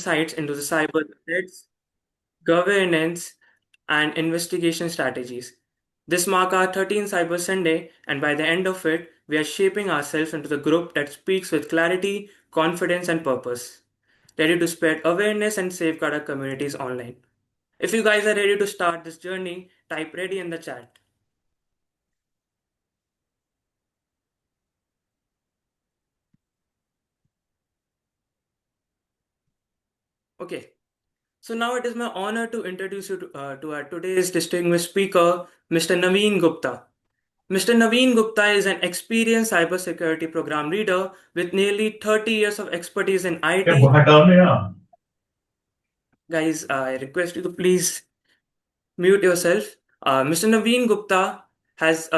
insights into the cyber threats, governance, and investigation strategies. This marks our 13th Cyber Sunday, and by the end of it, we are shaping ourselves into the group that speaks with clarity, confidence, and purpose, ready to spread awareness and safeguard our communities online. If you guys are ready to start this journey, type ready in the chat. Okay, so now it is my honor to introduce you to our today's distinguished speaker, Mr. Naveen Gupta. Mr. Naveen Gupta is an experienced cybersecurity program leader with nearly 30 years of expertise in क्या IT. हटा लो यार Guys, I request you to please mute yourself. Mr. Naveen Gupta has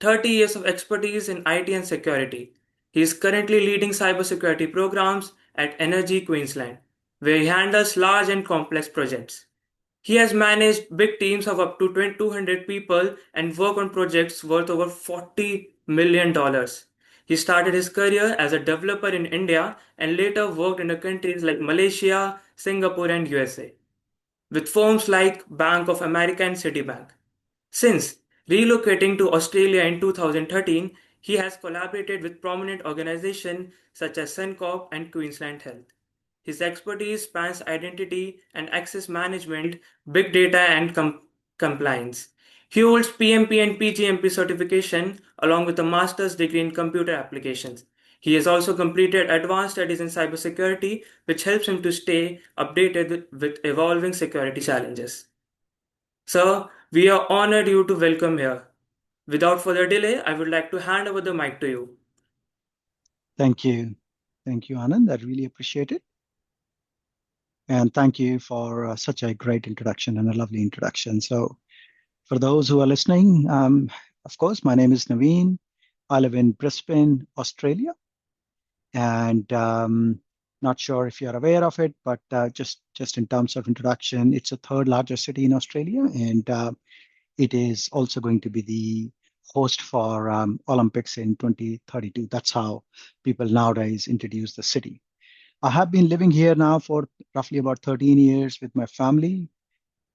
30 years of expertise in IT and security. He is currently leading cybersecurity programs at Energy Queensland, where he handles large and complex projects. He has managed big teams of up to 200 people and worked on projects worth over $40 million. He started his career as a developer in India and later worked in countries like Malaysia, Singapore, and USA with firms like Bank of America and Citibank. Since relocating to Australia in 2013, he has collaborated with prominent organizations such as Suncorp and Queensland Health. His expertise spans identity and access management, big data, and compliance. He holds PMP and PGMP certification along with a master's degree in computer applications. He has also completed advanced studies in cybersecurity, which helps him to stay updated with evolving security challenges. Sir, we are honored you to welcome here. Without further delay, I would like to hand over the mic to you. Thank you. Thank you, Anand. I really appreciate it. And thank you for such a great introduction and a lovely introduction. So, for those who are listening, of course, my name is Naveen. I live in Brisbane, Australia. And not sure if you're aware of it, but just in terms of introduction, it's the third largest city in Australia. And it is also going to be the host for Olympics in 2032. That's how people nowadays introduce the city. I have been living here now for roughly about 13 years with my family.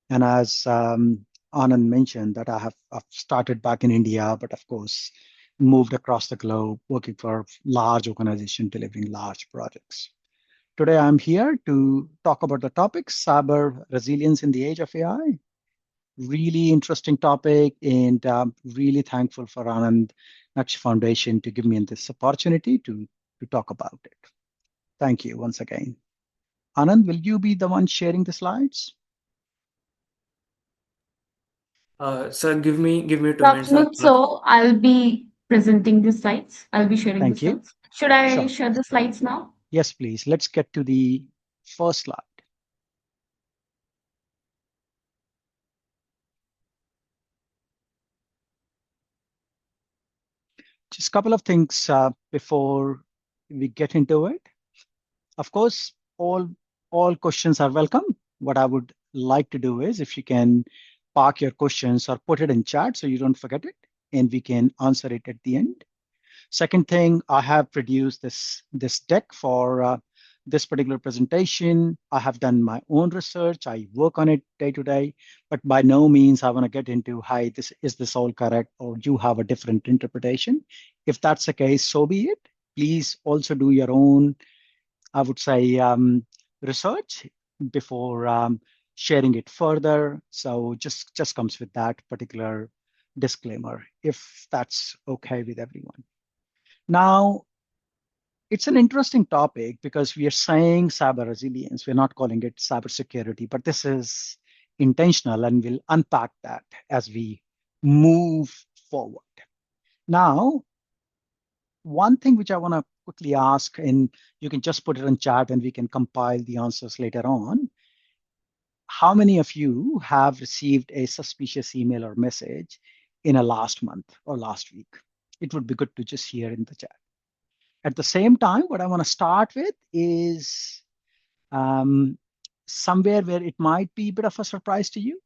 And as Anand mentioned, that I've started back in India, but of course, moved across the globe working for large organizations delivering large projects. Today, I'm here to talk about the topic cyber resilience in the age of AI. Really interesting topic, and really thankful for Anand Naksh Foundation to give me this opportunity to talk about it. Thank you once again. Anand, will you be the one sharing the slides? Sir, give me 2 minutes. Afternoon. So I'll be presenting the slides. I'll be sharing the Thank you. slides. Should I Sure. share the slides now? Yes, please. Let's get to the first slide. Just a couple of things before we get into it. Of course, all questions are welcome. What I would like to do is if you can park your questions or put it in chat so you don't forget it, and we can answer it at the end. Second thing, I have produced this deck for this particular presentation. I have done my own research. I work on it day to day, but by no means I want to get into, hi, is this all correct, or you have a different interpretation. If that's the case, so be it. Please also do your own, I would say, research before sharing it further. So just comes with that particular disclaimer, if that's okay with everyone. Now, it's an interesting topic because we are saying cyber resilience. We're not calling it cybersecurity, but this is intentional, and we'll unpack that as we move forward. Now, one thing which I want to quickly ask, and you can just put it in chat and we can compile the answers later on. How many of you have received a suspicious email or message in a last month or last week? It would be good to just hear in the chat. At the same time, what I want to start with is somewhere where it might be a bit of a surprise to you.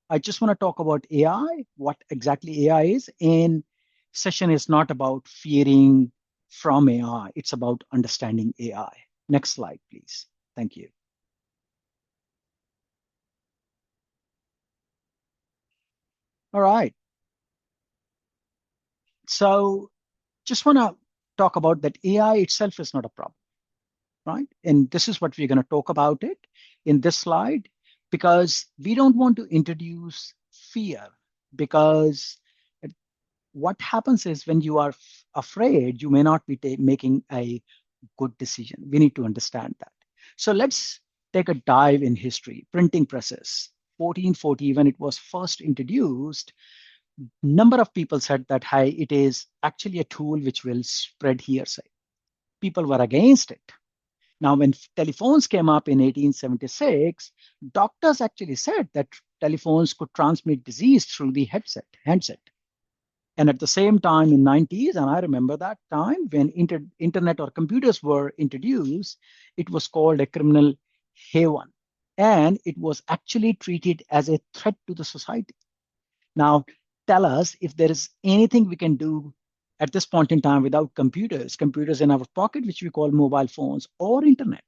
I just want to talk about AI, what exactly AI is. And session is not about fearing from AI. It's about understanding AI. Next slide, please. Thank you. All right. So just want to talk about that AI itself is not a problem, right? And this is what we're going to talk about it in this slide, because we don't want to introduce fear, because what happens is when you are afraid, you may not be making a good decision. We need to understand that. So let's take a dive in history. Printing presses, 1440, when it was first introduced, number of people said that, hey, it is actually a tool which will spread hearsay. People were against it. Now, when telephones came up in 1876, doctors actually said that telephones could transmit disease through the handset. And at the same time in 90s, and I remember that time when internet or computers were introduced, it was called a criminal haven. And it was actually treated as a threat to the society. Now, tell us if there is anything we can do at this point in time without computers in our pocket, which we call mobile phones, or internet,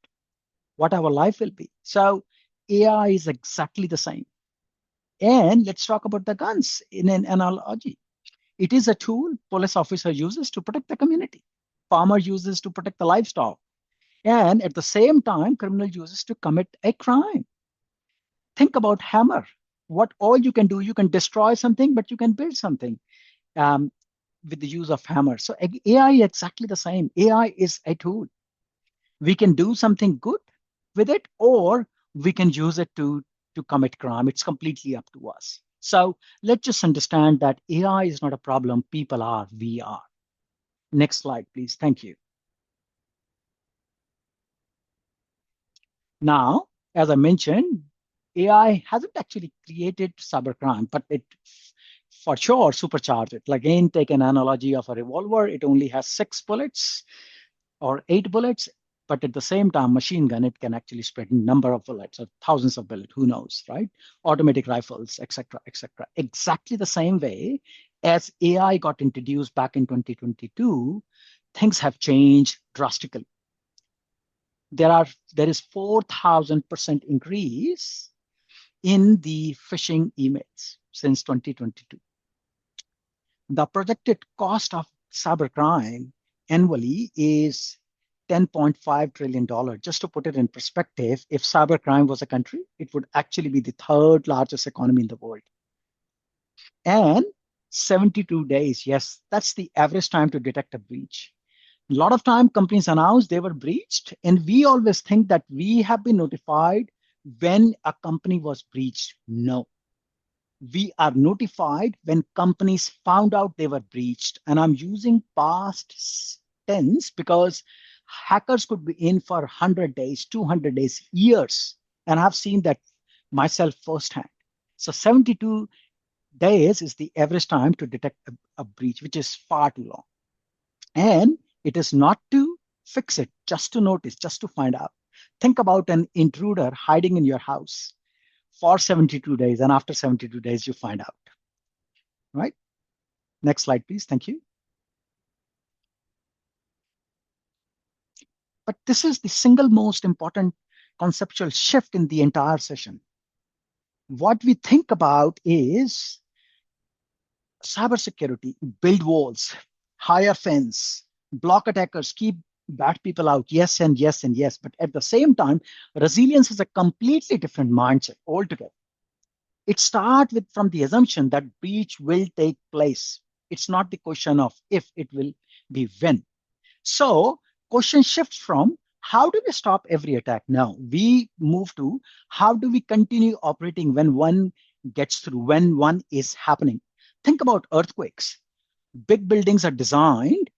what our life will be. So AI is exactly the same. And let's talk about the guns in an analogy. It is a tool police officer uses to protect the community. Farmer uses to protect the livestock. And at the same time, criminal uses to commit a crime. Think about hammer. What all you can do, you can destroy something, but you can build something um, with the use of hammer. So AI is exactly the same. AI is a tool. We can do something good with it, or we can use it to commit crime. It's completely up to us. So let's just understand that AI is not a problem. People are, we are. Next slide, please. Thank you. Now, as I mentioned, AI hasn't actually created cybercrime, but it for sure supercharged it. Like, again, take an analogy of a revolver. It only has 6 bullets or 8 bullets, but at the same time, machine gun, it can actually spread a number of bullets or thousands of bullets, who knows, right? Automatic rifles, etc., etc. Exactly the same way as AI got introduced back in 2022, things have changed drastically. There is 4,000% increase in the phishing emails since 2022. The projected cost of cybercrime annually is $10.5 trillion. Just to put it in perspective, if cybercrime was a country, it would actually be the third largest economy in the world. And 72 days, yes, that's the average time to detect a breach. A lot of time companies announce they were breached, and we always think that we have been notified when a company was breached. No, we are notified when companies found out they were breached. And I'm using past tense because hackers could be in for 100 days, 200 days, years. And I've seen that myself firsthand. So 72 days is the average time to detect a breach, which is far too long. And it is not to fix it, just to notice, just to find out. Think about an intruder hiding in your house for 72 days, and after 72 days, you find out, right? Next slide, please. Thank you. But this is the single most important conceptual shift in the entire session. What we think about is cybersecurity, build walls, hire fence, block attackers, keep bad people out. Yes, and yes, and yes. But at the same time, resilience is a completely different mindset altogether. It starts with from the assumption that breach will take place. It's not the question of if, it will be when. So question shifts from how do we stop every attack? Now we move to how do we continue operating when one gets through, when one is happening. Think about earthquakes. Big buildings are designed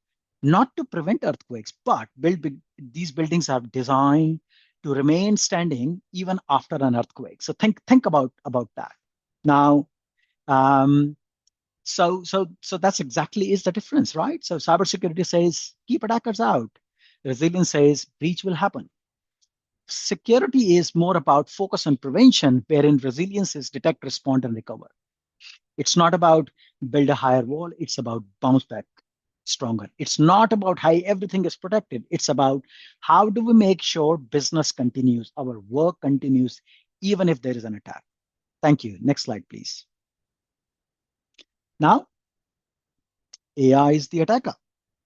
not to prevent earthquakes, but these buildings are designed to remain standing even after an earthquake. So think about that. Now, um, so that's exactly is the difference, right? So cybersecurity says keep attackers out. Resilience says breach will happen. Security is more about focus on prevention, wherein resilience is detect, respond, and recover. It's not about build a higher wall. It's about bounce back stronger. It's not about how everything is protected. It's about how do we make sure business continues, our work continues, even if there is an attack. Thank you. Next slide, please. Now, AI is the attacker,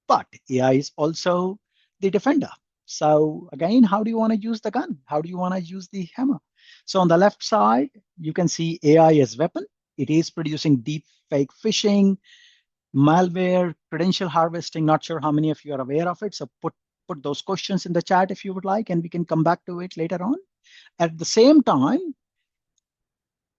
but AI is also the defender. So again, how do you want to use the gun? How do you want to use the hammer? So on the left side, you can see AI as weapon. It is producing deep fake phishing, malware, credential harvesting. Not sure how many of you are aware of it. So put those questions in the chat if you would like, and we can come back to it later on. At the same time,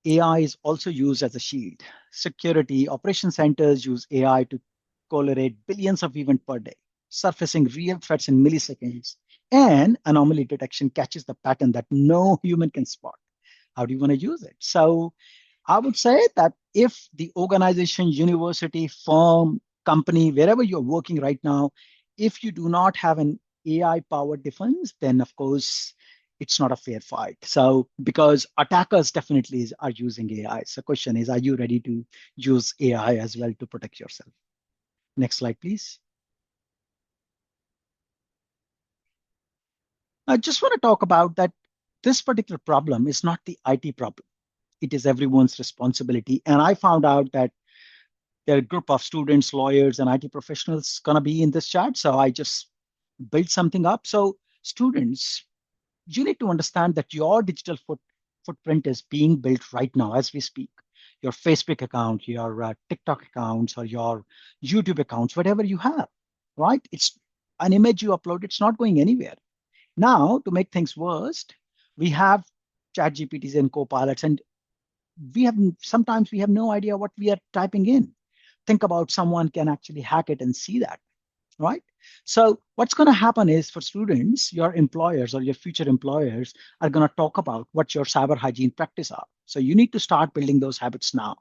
AI is also used as a shield. Security operation centers use AI to correlate billions of events per day, surfacing real threats in milliseconds. And anomaly detection catches the pattern that no human can spot. How do you want to use it? So I would say that if the organization, university, firm, company, wherever you're working right now, if you do not have an AI powered defense, then of course it's not a fair fight. So because attackers definitely are using AI. So question is, are you ready to use AI as well to protect yourself? Next slide, please. I just want to talk about that this particular problem is not the IT problem. It is everyone's responsibility. And I found out that there are a group of students, lawyers, and IT professionals going to be in this chat. So I just built something up. So students, you need to understand that your digital footprint is being built right now as we speak. Your Facebook account, your TikTok accounts, or your YouTube accounts, whatever you have, right? It's an image you upload. It's not going anywhere. Now, to make things worse, we have chat GPTs and co-pilots, and sometimes we have no idea what we are typing in. Think about someone can actually hack it and see that, right? So what's going to happen is for students, your employers or your future employers are going to talk about what your cyber hygiene practice are. So you need to start building those habits now.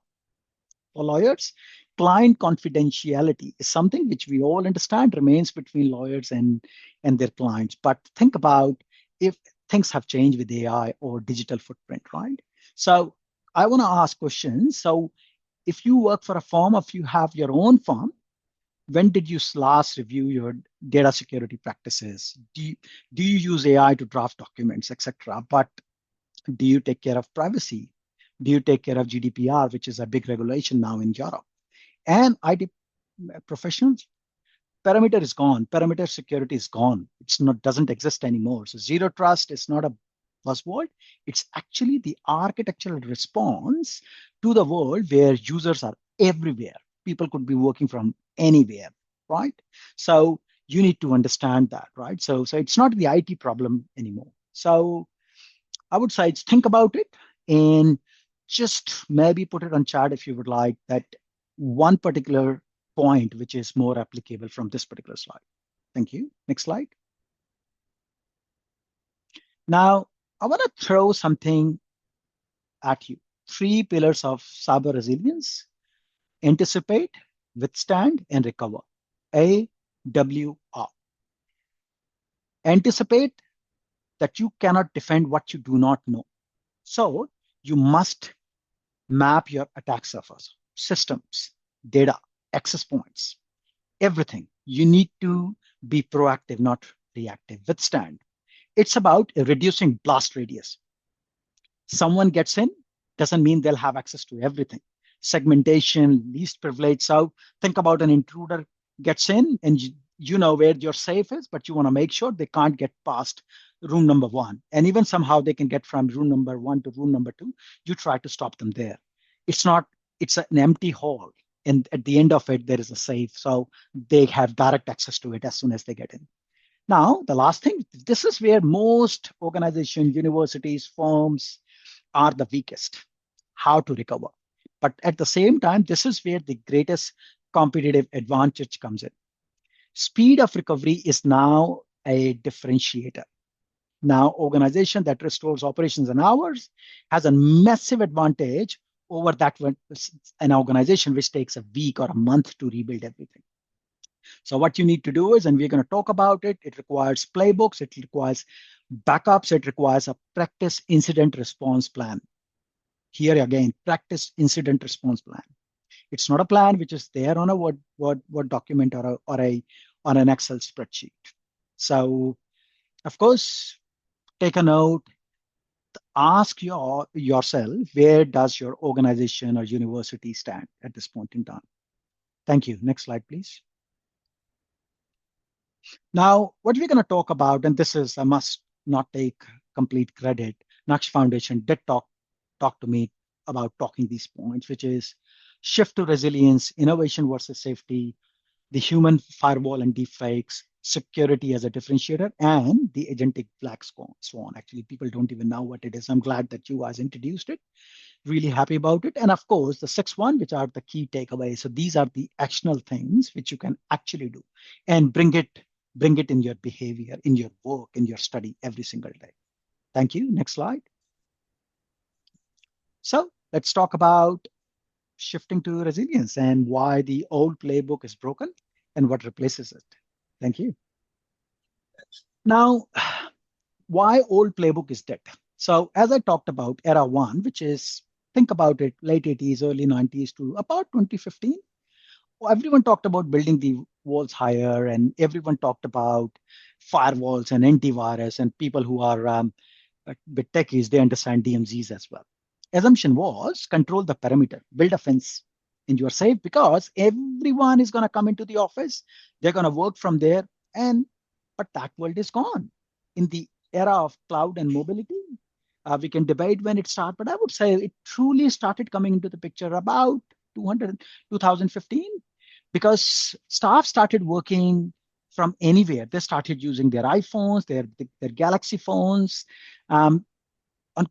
For lawyers, client confidentiality is something which we all understand remains between lawyers and their clients. But think about if things have changed with AI or digital footprint, right? So I want to ask questions. So if you work for a firm, if you have your own firm, when did you last review your data security practices? Do you use AI to draft documents, etc.? But do you take care of privacy? Do you take care of GDPR, which is a big regulation now in Europe? And IT professionals, perimeter is gone. Perimeter security is gone. It's not doesn't exist anymore. So zero trust is not a buzzword. It's actually the architectural response to the world where users are everywhere. People could be working from anywhere, right? So you need to understand that, right? So it's not the IT problem anymore. So I would say think about it and just maybe put it on chat if you would like that one particular point which is more applicable from this particular slide. Thank you. Next slide. Now, I want to throw something at you. 3 pillars of cyber resilience: anticipate, withstand, and recover. AWR. Anticipate that you cannot defend what you do not know. So you must map your attack surface, systems, data, access points, everything. You need to be proactive, not reactive. Withstand. It's about reducing blast radius. Someone gets in doesn't mean they'll have access to everything. Segmentation, least privilege. So think about an intruder gets in and you know where your safe is, but you want to make sure they can't get past room number 1. And even somehow they can get from room number 1 to room number 2. You try to stop them there. It's not, it's an empty hall. And at the end of it, there is a safe. So they have direct access to it as soon as they get in. Now, the last thing, this is where most organizations, universities, firms are the weakest, how to recover. But at the same time, this is where the greatest competitive advantage comes in. Speed of recovery is now a differentiator. Now, organization that restores operations in hours has a massive advantage over that one, an organization which takes a week or a month to rebuild everything. So what you need to do is, and we're going to talk about it, it requires playbooks, it requires backups, it requires a practice incident response plan. Here again, practice incident response plan. It's not a plan which is there on a Word document or on an Excel spreadsheet. So of course, take a note. ask yourself, where does your organization or university stand at this point in time? Thank you. Next slide, please. Now, what we're going to talk about, and this is, I must not take complete credit, Naksh Foundation did talk to me about talking these points, which is shift to resilience, innovation versus safety, the human firewall and deepfakes, security as a differentiator, and the agentic black swan. Actually, people don't even know what it is. I'm glad that you guys introduced it. Really happy about it. And of course, the sixth one, which are the key takeaways. So these are the actionable things which you can actually do and bring it in your behavior, in your work, in your study every single day. Thank you. Next slide. So let's talk about shifting to resilience and why the old playbook is broken and what replaces it. Thank you. Now, why old playbook is dead? So as I talked about era one, which is, think about it, late 80s, early 90s to about 2015, everyone talked about building the walls higher, and everyone talked about firewalls and antivirus, and people who are bit techies, they understand DMZs as well. Assumption was control the perimeter, build a fence, and you're safe because everyone is going to come into the office. They're going to work from there. And but that world is gone. In the era of cloud and mobility, we can debate when it started, but I would say it truly started coming into the picture about 2015, because staff started working from anywhere. They started using their iPhones, their Galaxy phones, um,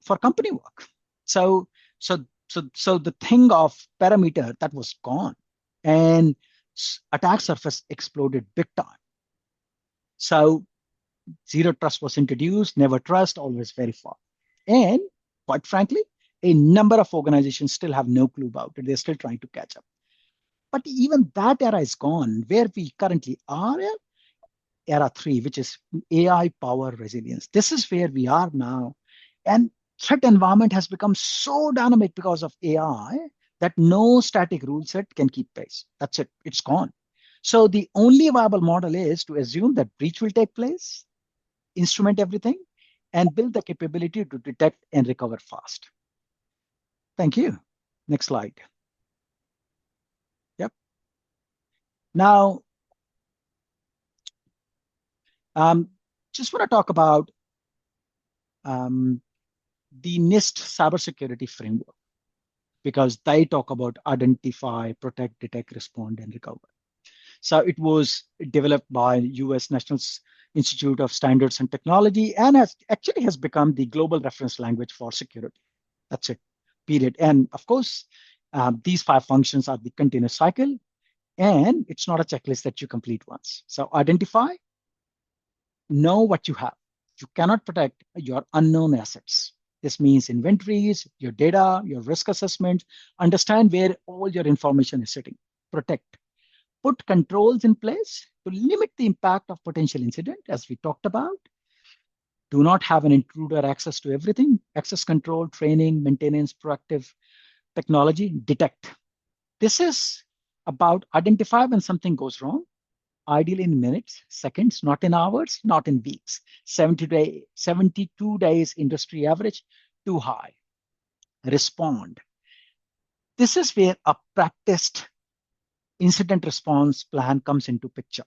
for company work. So so the thing of parameter that was gone, and attack surface exploded big time. So zero trust was introduced, never trust, always verify. And quite frankly, a number of organizations still have no clue about it. They're still trying to catch up. But even that era is gone. Where we currently are, era three, which is AI power resilience. This is where we are now. And threat environment has become so dynamic because of AI that no static rule set can keep pace. That's it. It's gone. So the only viable model is to assume that breach will take place, instrument everything, and build the capability to detect and recover fast. Thank you. Next slide. Yep. Now, just want to talk about the NIST cybersecurity framework, because they talk about identify, protect, detect, respond, and recover. So it was developed by US National Institute of Standards and Technology, and has become the global reference language for security. That's it, period. And of course, these 5 functions are the continuous cycle, and it's not a checklist that you complete once. So identify, know what you have. You cannot protect your unknown assets. This means inventories, your data, your risk assessment, understand where all your information is sitting. Protect. Put controls in place to limit the impact of potential incident, as we talked about. Do not have an intruder access to everything. Access control, training, maintenance, proactive technology. Detect. This is about identify when something goes wrong, ideally in minutes, seconds, not in hours, not in weeks. 72 days industry average, too high. Respond. This is where a practiced incident response plan comes into picture.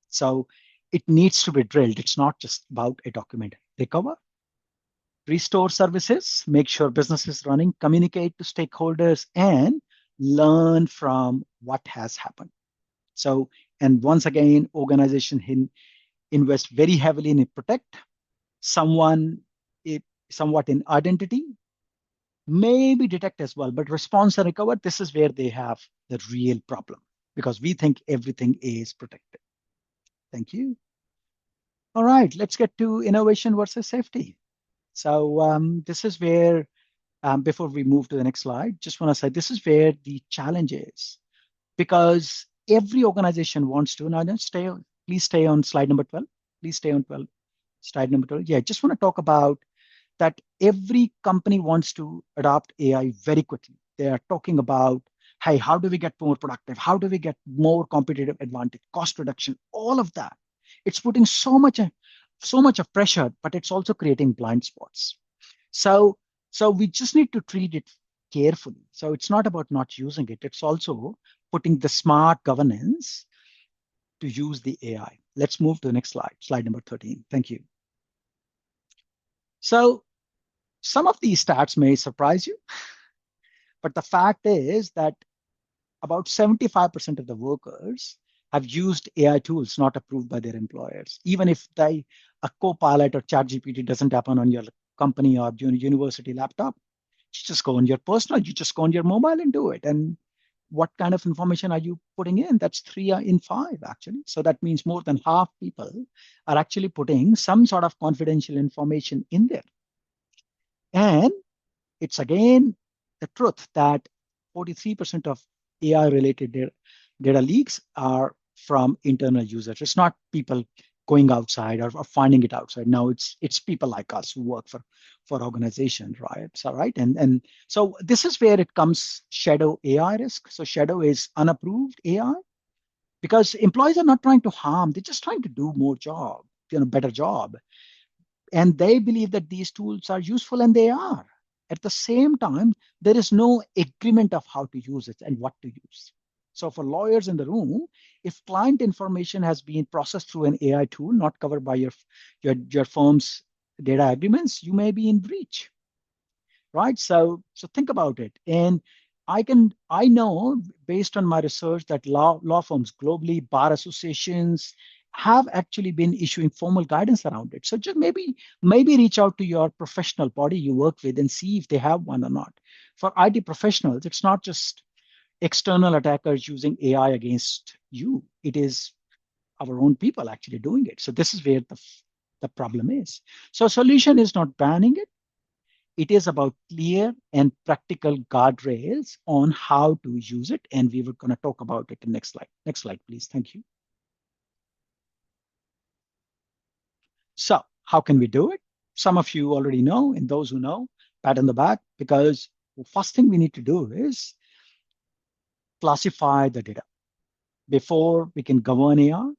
So it needs to be drilled. It's not just about a document. Recover, restore services, make sure business is running, communicate to stakeholders, and learn from what has happened. So, and once again, organization invest very heavily in protect, somewhat in identity, maybe detect as well, but response and recover, this is where they have the real problem, because we think everything is protected. Thank you. All right, let's get to innovation versus safety. So this is where, before we move to the next slide, just want to say this is where the challenge is, because every organization wants to. Now, please stay on slide number 12. Please stay on 12. Slide number 12. Yeah, just want to talk about that every company wants to adopt AI very quickly. They are talking about, hey, how do we get more productive? How do we get more competitive advantage, cost reduction, all of that. It's putting so much of pressure, but it's also creating blind spots. So So we just need to treat it carefully. So it's not about not using it. It's also putting the smart governance to use the AI. Let's move to the next slide, slide number 13. Thank you. So some of these stats may surprise you, but the fact is that about 75% of the workers have used AI tools not approved by their employers. Even if a Copilot or ChatGPT doesn't happen on your company or university laptop, you just go on your personal, you just go on your mobile and do it. And what kind of information are you putting in? That's 3 in 5, actually. So that means more than half people are actually putting some sort of confidential information in there. And it's again the truth that 43% of AI related data leaks are from internal users. It's not people going outside or finding it outside. Now it's people like us who work for organizations, right? So right. And so this is where it comes shadow AI risk. So shadow is unapproved AI because employees are not trying to harm, they're just trying to do more job, better job. And they believe that these tools are useful, and they are. At the same time, there is no agreement of how to use it and what to use. So for lawyers in the room, if client information has been processed through an AI tool not covered by your firm's data agreements, you may be in breach, right? So think about it. And I know based on my research that law firms globally, bar associations have actually been issuing formal guidance around it. So just maybe reach out to your professional body you work with and see if they have one or not. For IT professionals, it's not just external attackers using AI against you. It is our own people actually doing it. So this is where the problem is. So solution is not banning it. It is about clear and practical guardrails on how to use it. And we were going to talk about it in next slide. Next slide, please. Thank you. So how can we do it? Some of you already know, and those who know, pat on the back, because the first thing we need to do is classify the data. Before we can govern AI,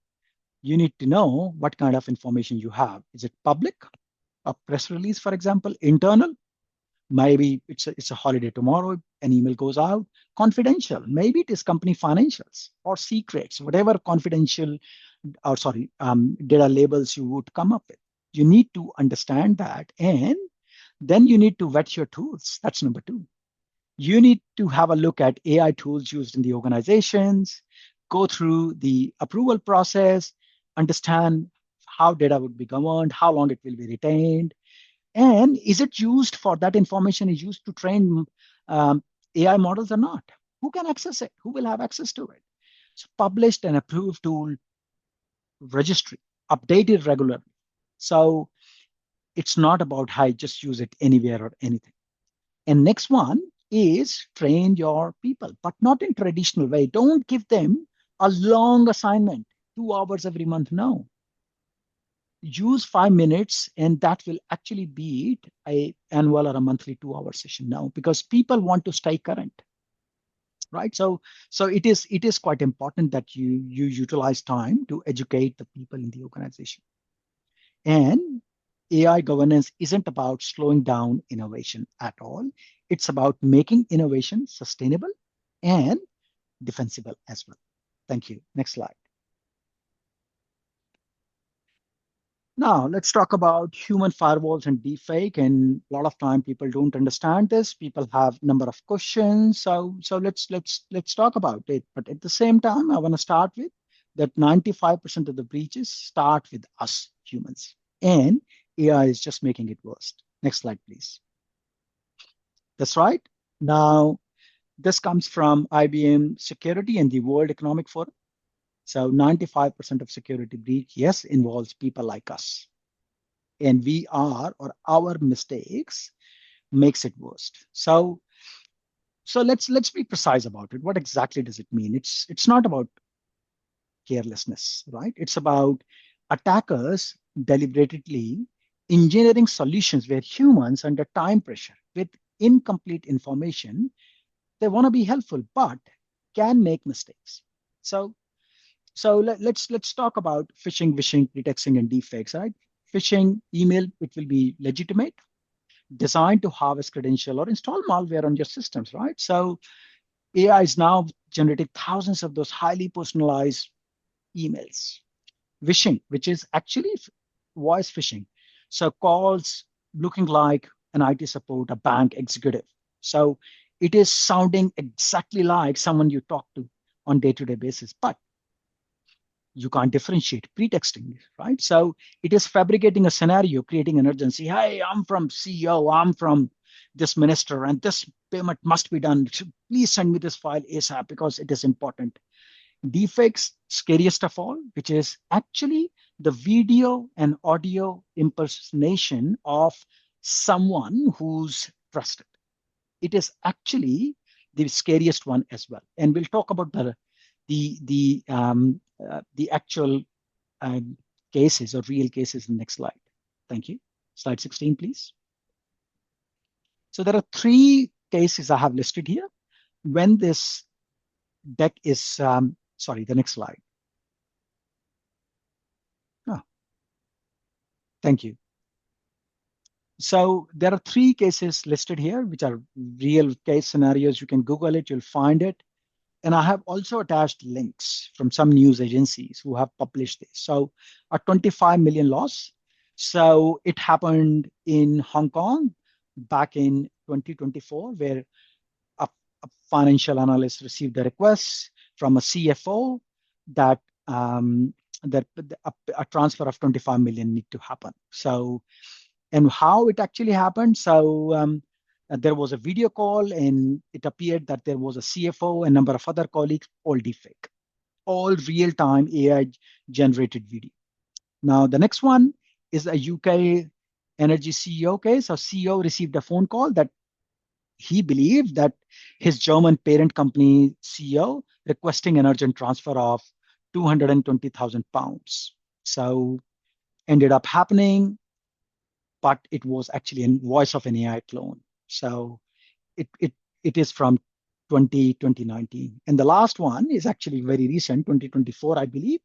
you need to know what kind of information you have. Is it public? A press release, for example, internal? Maybe it's a holiday tomorrow, an email goes out. Confidential, maybe it is company financials or secrets, whatever confidential or data labels you would come up with. You need to understand that, and then you need to vet your tools. That's number two. You need to have a look at AI tools used in the organizations, go through the approval process, understand how data would be governed, how long it will be retained, and is it used for that information is used to train AI models or not? Who can access it? Who will have access to it? So published and approved tool registry, updated regularly. So it's not about how just use it anywhere or anything. And next one is train your people, but not in traditional way. Don't give them a long assignment, 2 hours every month. No, use 5 minutes, and that will actually beat a annual or a monthly 2 hour session now, because people want to stay current, right? So it is quite important that you utilize time to educate the people in the organization. And AI governance isn't about slowing down innovation at all. It's about making innovation sustainable and defensible as well. Thank you. Next slide. Now let's talk about human firewalls and deepfake. And a lot of time people don't understand this. People have number of questions. So let's talk about it. But at the same time, I want to start with that 95% of the breaches start with us humans, and AI is just making it worse. Next slide, please. That's right. Now this comes from IBM Security and the World Economic Forum. So 95% of security breach, yes, involves people like us. And our mistakes makes it worst. So let's be precise about it. What exactly does it mean? It's not about carelessness, right? It's about attackers deliberately engineering solutions where humans under time pressure with incomplete information, they want to be helpful, but can make mistakes. So let's talk about phishing, vishing, pretexting, and deepfakes, right? Phishing email, it will be legitimate. designed to harvest credential or install malware on your systems, right? So AI is now generating thousands of those highly personalized emails. Phishing, which is actually voice phishing. So calls looking like an IT support, a bank executive. So it is sounding exactly like someone you talk to on day-to-day basis, but you can't differentiate pretexting, right? So it is fabricating a scenario, creating an urgency. Hey, I'm from CEO, I'm from this minister, and this payment must be done. Please send me this file ASAP because it is important. Deepfakes, scariest of all, which is actually the video and audio impersonation of someone who's trusted. It is actually the scariest one as well. And we'll talk about the actual cases or real cases in the next slide. Thank you. Slide 16, please. So there are three cases I have listed here. When this deck is, sorry, the next slide. Oh, thank you. So there are three cases listed here, which are real case scenarios. You can Google it, you'll find it. And I have also attached links from some news agencies who have published this. So a 25 million loss. So it happened in Hong Kong back in 2024, where a, a financial analyst received a request from a CFO that that a transfer of 25 million need to happen. So, and how it actually happened. So there was a video call, and it appeared that there was a CFO and a number of other colleagues, all deepfake, all real-time AI generated video. Now, the next one is a UK energy CEO case. So CEO received a phone call that he believed that his German parent company CEO requesting an urgent transfer of 220,000 pounds. So ended up happening, but it was actually a voice of an AI clone. So it it it is from 2019. And the last one is actually very recent, 2024, I believe,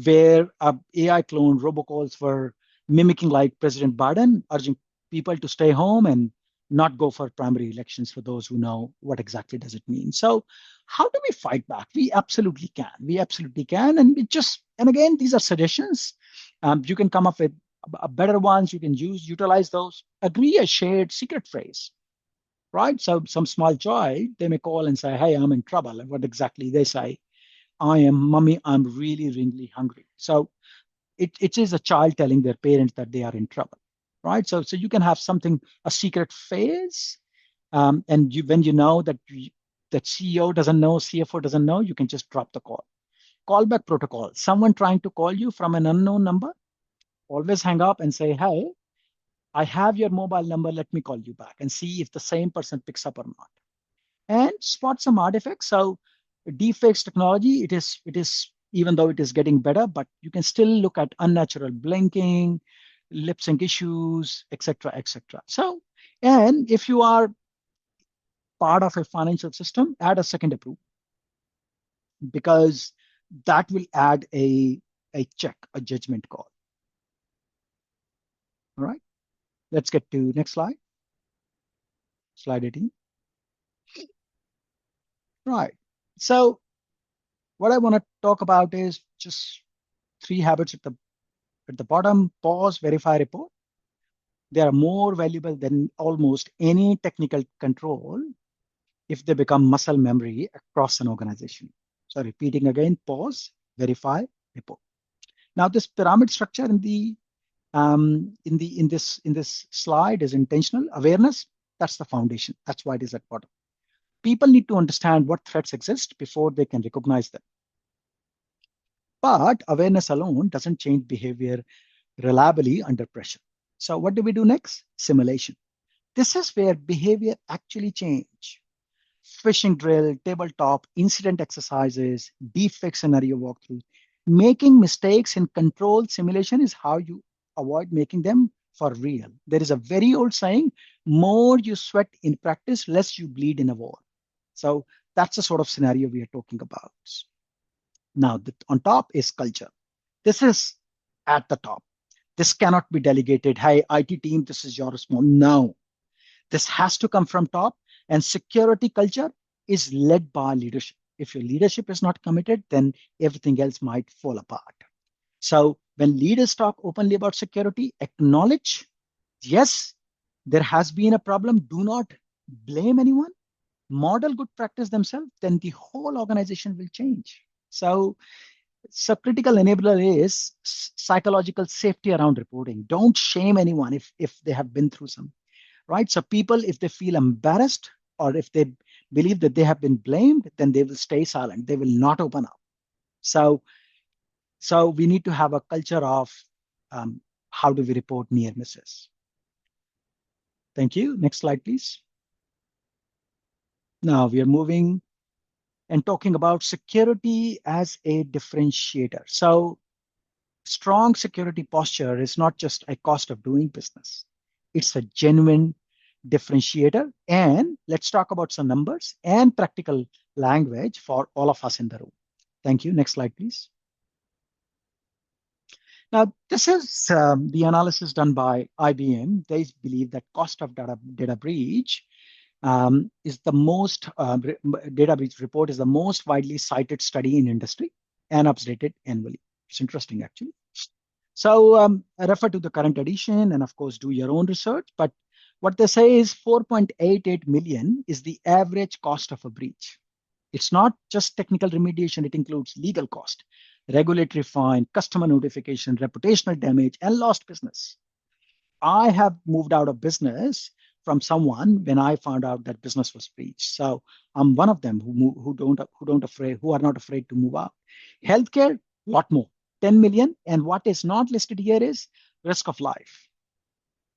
where AI clone robocalls were mimicking like President Biden, urging people to stay home and not go for primary elections, for those who know what exactly does it mean. So how do we fight back? We absolutely can. We absolutely can. And it just, and again, these are suggestions. You can come up with better ones. You can utilize those. Agree a shared secret phrase, right? So some small joy, they may call and say, hey, I'm in trouble. And what exactly they say? I am, mommy, I'm really, really hungry. So it is a child telling their parents that they are in trouble, right? So you can have something, a secret phase. And when you know that that CEO doesn't know, CFO doesn't know, you can just drop the call. Callback protocol, someone trying to call you from an unknown number, always hang up and say, hey, I have your mobile number, let me call you back, and see if the same person picks up or not. And spot some artifacts. So deepfakes technology, it is even though it is getting better, but you can still look at unnatural blinking, lip sync issues, etc., etc. So, and if you are part of a financial system, add a second approval, because that will add a check, a judgment call. All right, let's get to next slide. Slide 18. Right. So what I want to talk about is just three habits at the bottom. Pause, verify, report. They are more valuable than almost any technical control if they become muscle memory across an organization. So repeating again, pause, verify, report. Now this pyramid structure in this slide is intentional. Awareness, that's the foundation. That's why it is at bottom. People need to understand what threats exist before they can recognize them. But awareness alone doesn't change behavior reliably under pressure. So what do we do next? Simulation. This is where behavior actually change. Phishing drill, tabletop, incident exercises, deepfake scenario walkthrough. Making mistakes in controlled simulation is how you avoid making them for real. There is a very old saying, more you sweat in practice, less you bleed in a war. So that's the sort of scenario we are talking about. Now, on top is culture. This is at the top. This cannot be delegated. Hey, IT team, this is your response. No. This has to come from top, and security culture is led by leadership. If your leadership is not committed, then everything else might fall apart. So when leaders talk openly about security, acknowledge, yes, there has been a problem. Do not blame anyone. Model good practice themselves, then the whole organization will change. So critical enabler is psychological safety around reporting. Don't shame anyone if they have been through some, right? So people, if they feel embarrassed or if they believe that they have been blamed, then they will stay silent. They will not open up. So so we need to have a culture of how do we report near misses. Thank you. Next slide, please. Now we are moving and talking about security as a differentiator. So strong security posture is not just a cost of doing business. It's a genuine differentiator. And let's talk about some numbers and practical language for all of us in the room. Thank you. Next slide, please. Now, this is the analysis done by IBM. They believe that cost of data breach is the most, data breach report is the most widely cited study in industry and updated annually. It's interesting, actually. So I refer to the current edition and, of course, do your own research. But what they say is 4.88 million is the average cost of a breach. It's not just technical remediation. It includes legal cost, regulatory fine, customer notification, reputational damage, and lost business. I have moved out of business from someone when I found out that business was breached. So I'm one of them who are not afraid to move out. Healthcare, a lot more, 10 million. And what is not listed here is risk of life.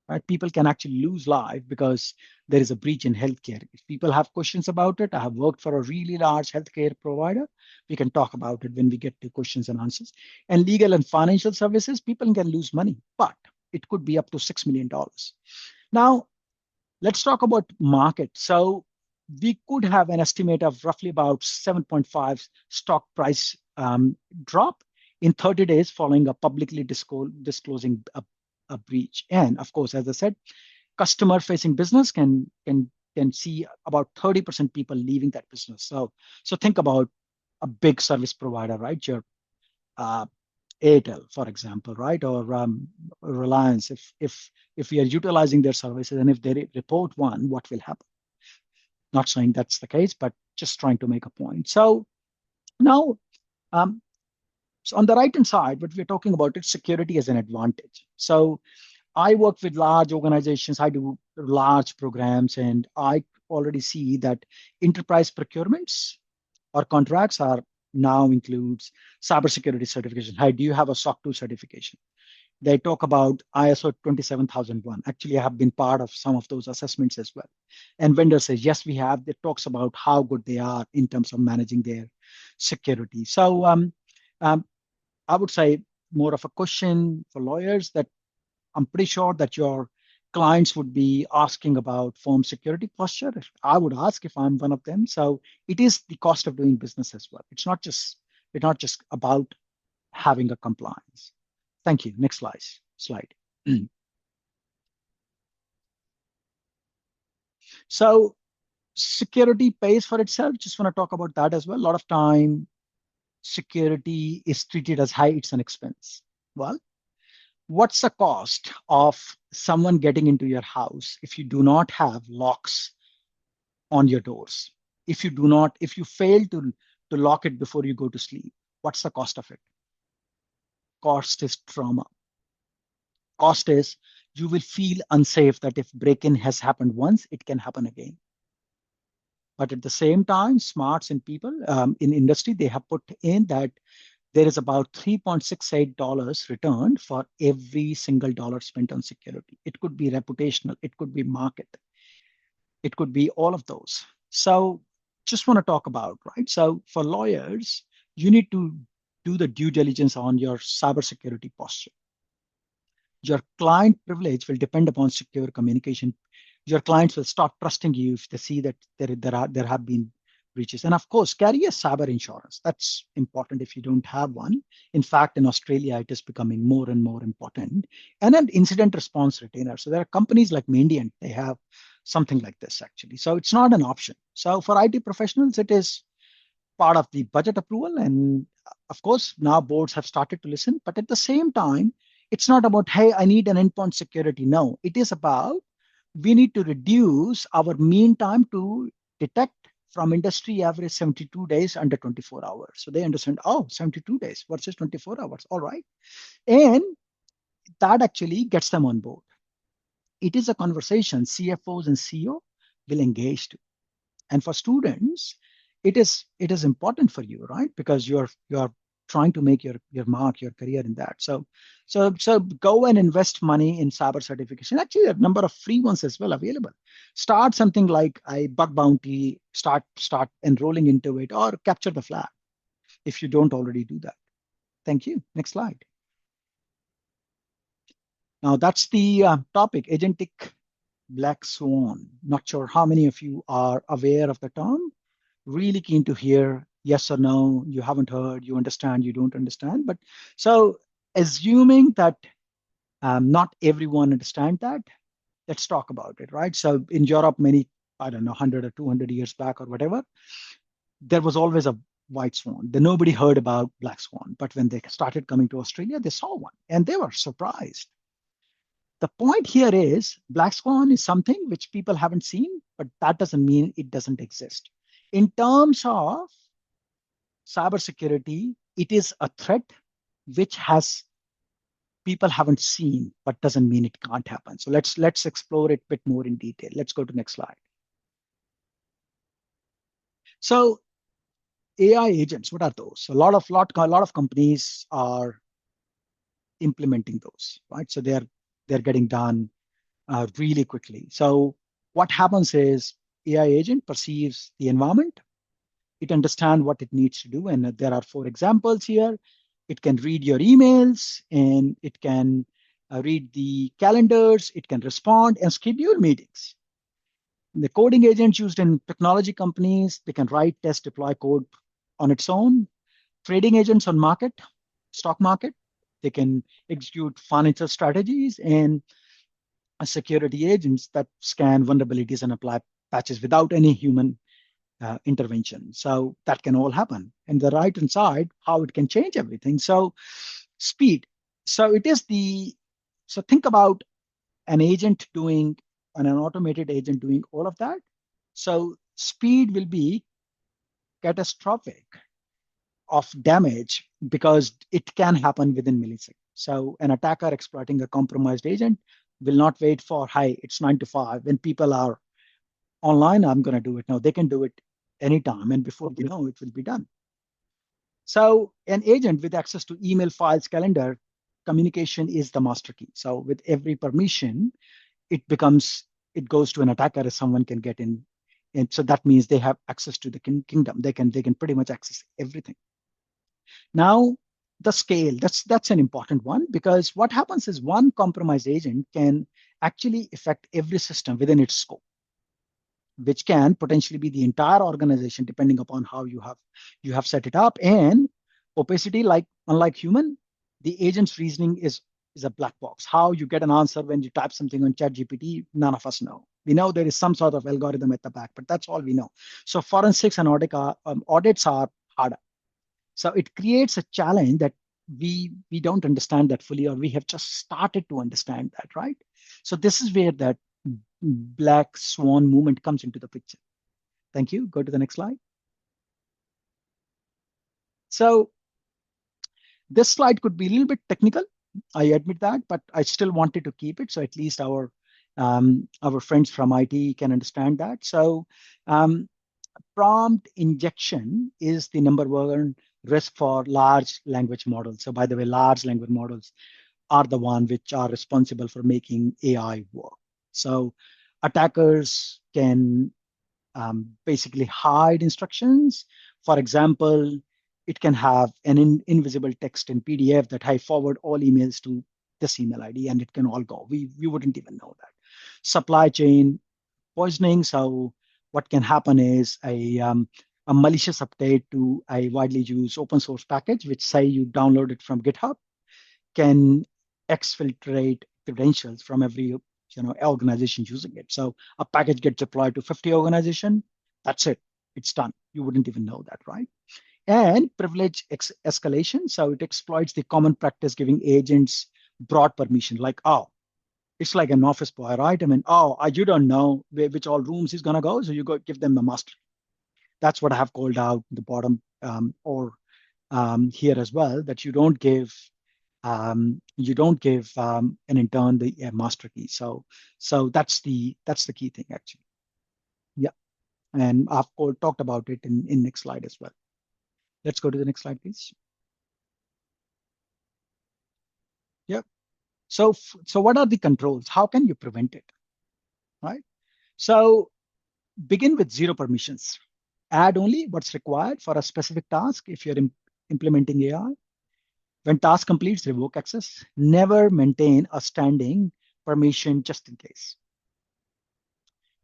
Right? People can actually lose life because there is a breach in healthcare. If people have questions about it, I have worked for a really large healthcare provider. We can talk about it when we get to questions and answers. And legal and financial services, people can lose money, but it could be up to $6 million. Now, let's talk about market. So we could have an estimate of roughly about 7.5 stock price drop in 30 days following a publicly disclosing a breach. And of course, as I said, customer-facing business can see about 30% people leaving that business. So think about a big service provider, right? Your Airtel, for example, right, or Reliance. If we are utilizing their services and if they report one, what will happen? Not saying that's the case, but just trying to make a point. So now, so on the right hand side, what we're talking about is security as an advantage. So I work with large organizations. I do large programs, and I already see that enterprise procurements or contracts are now includes cybersecurity certification. Hey, do you have a SOC 2 certification? They talk about ISO 27001. Actually, I have been part of some of those assessments as well. And vendor says, yes, we have. It talks about how good they are in terms of managing their security. So I would say more of a question for lawyers that I'm pretty sure that your clients would be asking about firm security posture. I would ask if I'm one of them. So it is the cost of doing business as well. It's not just about having a compliance. Thank you. Next slide. So security pays for itself. Just want to talk about that as well. A lot of time, security is treated as high, it's an expense. Well, what's the cost of someone getting into your house if you do not have locks on your doors? If you fail to lock it before you go to sleep, what's the cost of it? Cost is trauma. Cost is you will feel unsafe that if break-in has happened once, it can happen again. But at the same time, smarts and people in industry, they have put in that there is about $3.68 returned for every single dollar spent on security. It could be reputational, it could be market, it could be all of those. So just want to talk about, right? So for lawyers, you need to do the due diligence on your cybersecurity posture. Your client privilege will depend upon secure communication. Your clients will start trusting you if they see that there have been breaches. And of course, carry a cyber insurance. That's important if you don't have one. In fact, in Australia, it is becoming more and more important. And an incident response retainer. So there are companies like Mandiant, they have something like this actually. So it's not an option. So for IT professionals, it is part of the budget approval. And of course, now boards have started to listen. But at the same time, it's not about, hey, I need an endpoint security. No, it is about we need to reduce our mean time to detect from industry average 72 days under 24 hours. So they understand, oh, 72 days versus 24 hours. All right. And that actually gets them on board. It is a conversation CFOs and CEO will engage to. And for students, it is important for you, right? Because you're trying to make your mark, your career in that. So go and invest money in cyber certification. Actually, a number of free ones as well available. Start something like a bug bounty, start enrolling into it, or capture the flag if you don't already do that. Thank you. Next slide. Now that's the topic, agentic black swan. Not sure how many of you are aware of the term. Really keen to hear yes or no. You haven't heard, you understand, you don't understand. But so assuming that not everyone understand that, let's talk about it, right? So in Europe, many, I don't know, 100 or 200 years back or whatever, there was always a white swan. Then nobody heard about black swan. But when they started coming to Australia, they saw one and they were surprised. The point here is black swan is something which people haven't seen, but that doesn't mean it doesn't exist. In terms of cybersecurity, it is a threat which has people haven't seen, but doesn't mean it can't happen. So let's explore it a bit more in detail. Let's go to next slide. So AI agents, what are those? A lot of companies are implementing those, right? So they're getting done really quickly. So what happens is AI agent perceives the environment. It understands what it needs to do. And there are 4 examples here. It can read your emails and it can read the calendars. It can respond and schedule meetings. The coding agents used in technology companies, they can write, test, deploy code on its own. Trading agents on stock market, they can execute financial strategies, and security agents that scan vulnerabilities and apply patches without any human intervention. So that can all happen. And the right hand side, how it can change everything. So speed. So it is so think about an agent doing, an automated agent doing all of that. So speed will be catastrophic of damage because it can happen within milliseconds. So an attacker exploiting a compromised agent will not wait for, hi, it's 9 to 5. When people are online, I'm going to do it now. They can do it anytime. And before you know, it will be done. So an agent with access to email, files, calendar, communication is the master key. So with every permission, it goes to an attacker if someone can get in. And so that means they have access to the kingdom. They can pretty much access everything. Now, the scale, that's an important one, because what happens is one compromised agent can actually affect every system within its scope, which can potentially be the entire organization depending upon how you have set it up. And opacity, like unlike human, the agent's reasoning is a black box. How you get an answer when you type something on ChatGPT, none of us know. We know there is some sort of algorithm at the back, but that's all we know. So forensics and audits are harder. So it creates a challenge that we don't understand that fully, or we have just started to understand that, right? So this is where that black swan movement comes into the picture. Thank you. Go to the next slide. So this slide could be a little bit technical. I admit that, but I still wanted to keep it so at least our friends from IT can understand that. So prompt injection is the number one risk for large language models. So by the way, large language models are the one which are responsible for making AI work. So attackers can basically hide instructions. For example, it can have an invisible text in PDF that I forward all emails to this email ID, and it can all go. We wouldn't even know that. Supply chain poisoning. So what can happen is a malicious update to a widely used open source package, which say you download it from GitHub, can exfiltrate credentials from every organization using it. So a package gets deployed to 50 organization. That's it. It's done. You wouldn't even know that, right? And privilege escalation. So it exploits the common practice giving agents broad permission, like, oh, it's like an office boy, right? I mean, oh, you don't know which all rooms he's gonna go, so you go give them the master. That's what I have called out the bottom, or here as well, that you don't give an intern the master key. So that's the key thing actually. Yeah, and I've talked about it in next slide as well. Let's go to the next slide, please. Yeah. So what are the controls? How can you prevent it? Right. So begin with zero permissions. Add only what's required for a specific task if you're implementing AI. When task completes, revoke access. Never maintain a standing permission just in case.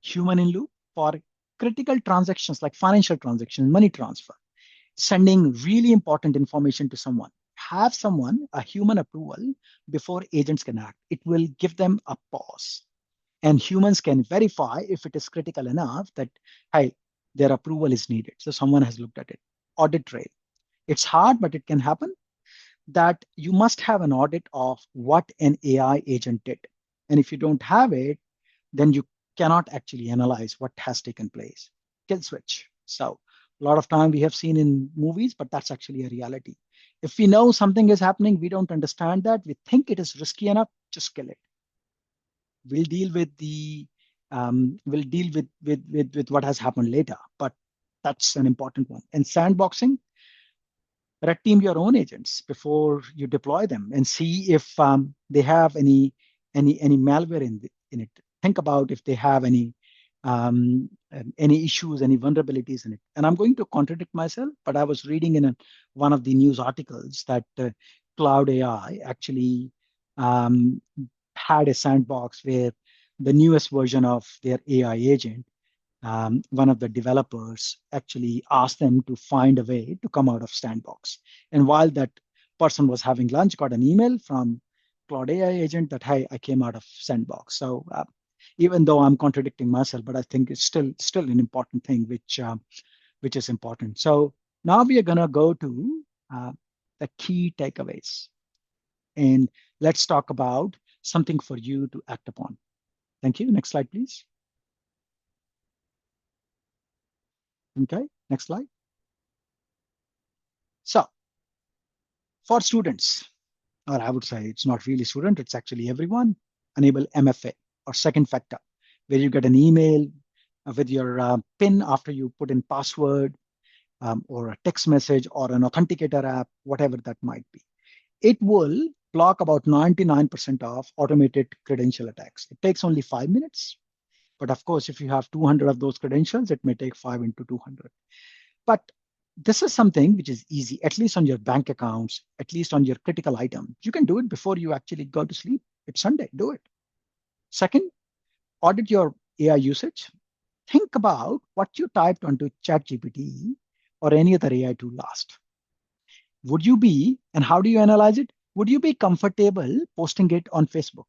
Human in loop for critical transactions like financial transactions, money transfer, sending really important information to someone. Have someone, a human approval before agents can act. It will give them a pause. And humans can verify if it is critical enough that, hey, their approval is needed. So someone has looked at it. Audit trail. It's hard, but it can happen. That you must have an audit of what an AI agent did. And if you don't have it, then you cannot actually analyze what has taken place. Kill switch. So a lot of time we have seen in movies, but that's actually a reality. If we know something is happening, we don't understand that, we think it is risky enough, just kill it. We'll deal with with what has happened later, but that's an important one. And sandboxing, red team your own agents before you deploy them and see if they have any malware in it. Think about if they have any issues, any vulnerabilities in it. And I'm going to contradict myself, but I was reading in one of the news articles that Cloud AI actually had a sandbox where the newest version of their AI agent, one of the developers actually asked them to find a way to come out of sandbox. And while that person was having lunch, got an email from Cloud AI agent that, hey, I came out of sandbox. So even though I'm contradicting myself, but I think it's still an important thing, which is important. So now we are gonna go to the key takeaways, and let's talk about something for you to act upon. Thank you. Next slide, please. Okay, next slide. So for students, or I would say it's not really student, it's actually everyone, enable MFA or second factor, where you get an email with your PIN after you put in password, or a text message or an authenticator app, whatever that might be. It will block about 99% of automated credential attacks. It takes only 5 minutes. But of course, if you have 200 of those credentials, it may take 5 into 200. But this is something which is easy, at least on your bank accounts, at least on your critical item. You can do it before you actually go to sleep. It's Sunday, do it. Second, audit your AI usage. Think about what you typed onto ChatGPT or any other AI tool last. Would you be, and how do you analyze it? Would you be comfortable posting it on Facebook?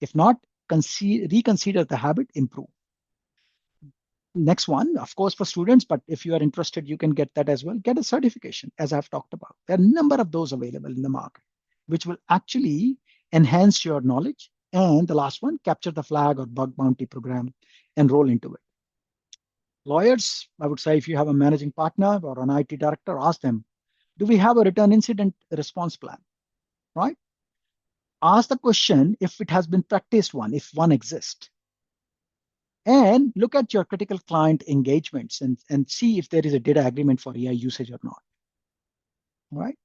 If not, reconsider the habit, improve. Next one, of course, for students, but if you are interested, you can get that as well. Get a certification, as I've talked about. There are a number of those available in the market, which will actually enhance your knowledge. And the last one, capture the flag or bug bounty program, enroll into it. Lawyers, I would say if you have a managing partner or an IT director, ask them, do we have a return incident response plan, right? Ask the question if it has been practiced one, if one exists. And look at your critical client engagements and see if there is a data agreement for AI usage or not, right?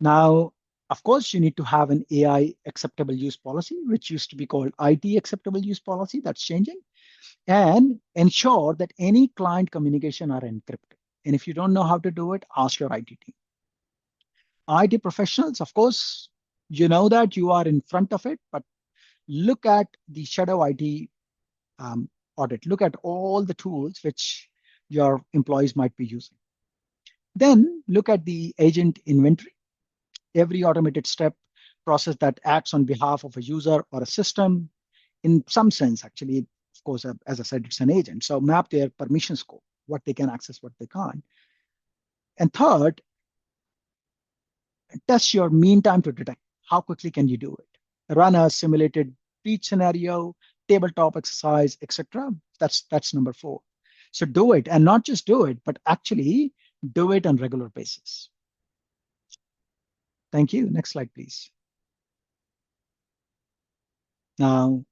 Now, of course, you need to have an AI acceptable use policy, which used to be called IT acceptable use policy. That's changing. And ensure that any client communication are encrypted. And if you don't know how to do it, ask your IT team. IT professionals, of course, you know that you are in front of it, but look at the shadow IT audit. Look at all the tools which your employees might be using. Then look at the agent inventory. Every automated step process that acts on behalf of a user or a system, in some sense, actually, of course, as I said, it's an agent. So map their permission scope, what they can access, what they can't. And third, test your mean time to detect. How quickly can you do it? Run a simulated breach scenario, tabletop exercise, etc. That's number four. So do it, and not just do it, but actually do it on regular basis. Thank you. Next slide, please. Now,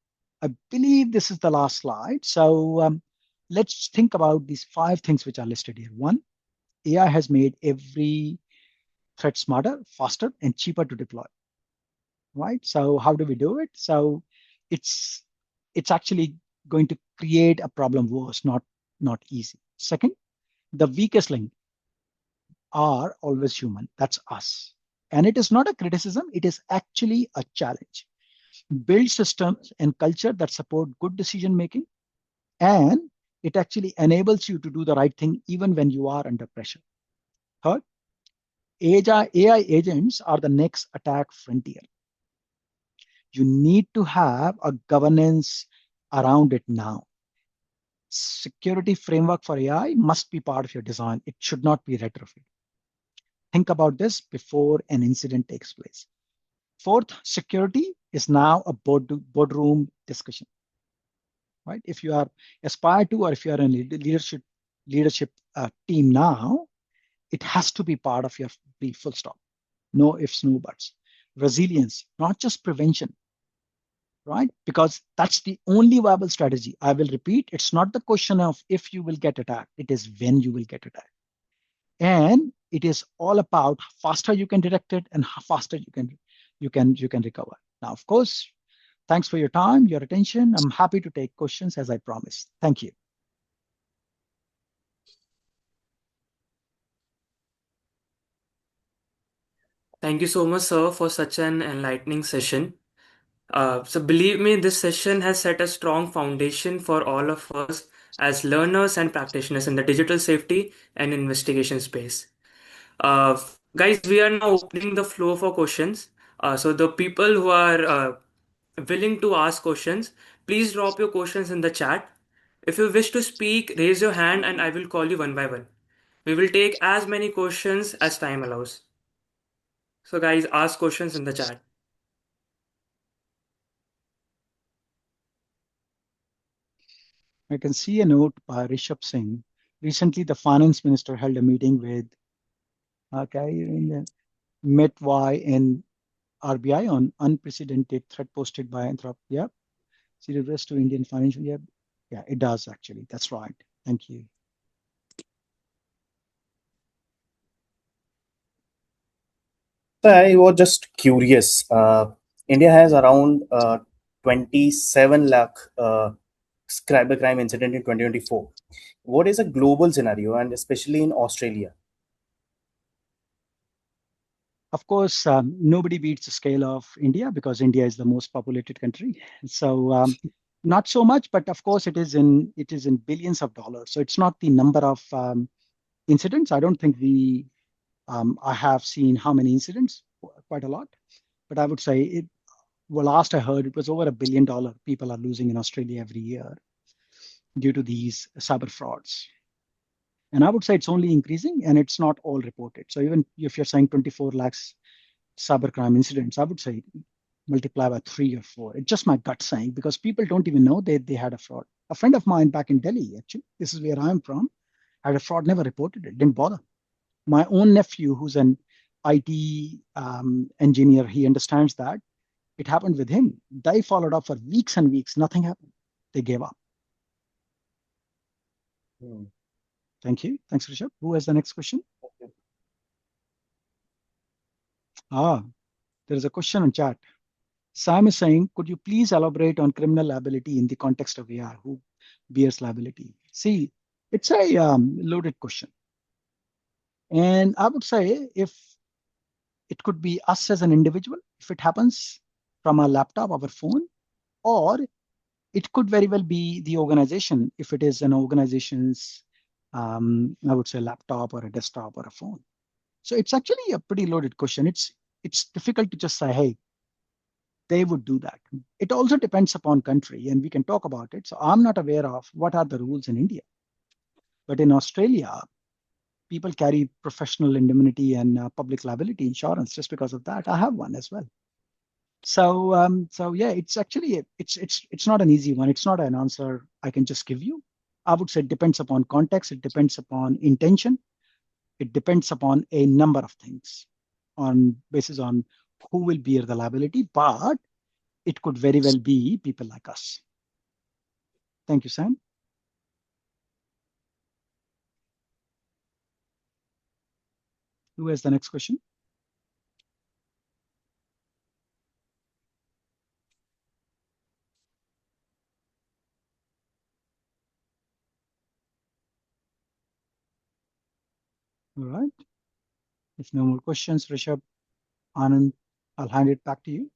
I believe this is the last slide. So let's think about these 5 things which are listed here. One, AI has made every threat smarter, faster, and cheaper to deploy. Right? So how do we do it? So it's it's actually going to create a problem worse, not easy. Second, the weakest link are always human. That's us. And it is not a criticism, it is actually a challenge. Build systems and culture that support good decision making, and it actually enables you to do the right thing even when you are under pressure. Third, AI agents are the next attack frontier. You need to have a governance around it now. Security framework for AI must be part of your design. It should not be retrofit. Think about this before an incident takes place. Fourth, security is now a boardroom discussion, right? If you are aspire to, or if you are in leadership team now, it has to be part of your brief, full stop. No ifs, no buts. Resilience, not just prevention, right? Because that's the only viable strategy. I will repeat, it's not the question of if you will get attacked, it is when you will get attacked. And it is all about how faster you can detect it and how faster you can recover. Now, of course, thanks for your time, your attention. I'm happy to take questions as I promised. Thank you. Thank you so much, sir, for such an enlightening session. So, believe me, this session has set a strong foundation for all of us as learners and practitioners in the digital safety and investigation space. Guys, we are now opening the floor for questions. So, the people who are willing to ask questions, please drop your questions in the chat. If you wish to speak, raise your hand and I will call you one by one. We will take as many questions as time allows. So, guys, ask questions in the chat. I can see a note by Rishabh Singh. Recently, the finance minister held a meeting with MetY and RBI on unprecedented threat posted by Anthropic. Yeah, serious to Indian financial. Yeah, yeah, it does actually. That's right. Thank you. So I was just curious. India has around 27 lakh cybercrime incident in 2024. What is a global scenario, and especially in Australia? Of course, nobody beats the scale of India because India is the most populated country. So not so much, but of course it is in billions of dollars. So it's not the number of incidents. I don't think I have seen how many incidents, quite a lot. But I would say well, last I heard, it was over $1 billion people are losing in Australia every year due to these cyber frauds. And I would say it's only increasing and it's not all reported. So even if you're saying 24 lakhs cybercrime incidents, I would say multiply by 3 or 4. It's just my gut saying because people don't even know they had a fraud. A friend of mine back in Delhi, actually, this is where I'm from, had a fraud, never reported it, didn't bother. My own nephew, who's an IT engineer, he understands that. It happened with him. They followed up for weeks and weeks, nothing happened. They gave up. Hmm. Thank you. Thanks, Rishabh. Who has the next question? Ah, there is a question on chat. Sam is saying, could you please elaborate on criminal liability in the context of AI? Who bears liability? See, it's a loaded question. And I would say if it could be us as an individual, if it happens from a laptop, our phone, or it could very well be the organization if it is an organization's, I would say, laptop or a desktop or a phone. So it's actually a pretty loaded question. It's difficult to just say, hey, they would do that. It also depends upon country, and we can talk about it. So I'm not aware of what are the rules in India. But in Australia, people carry professional indemnity and public liability insurance. Just because of that, I have one as well. So yeah, it's actually it's not an easy one. It's not an answer I can just give you. I would say it depends upon context. It depends upon intention. It depends upon a number of things on basis on who will bear the liability, but it could very well be people like us. Thank you, Sam. Who has the next question? All right. If no more questions, Rishabh, Anand, I'll hand it back to you.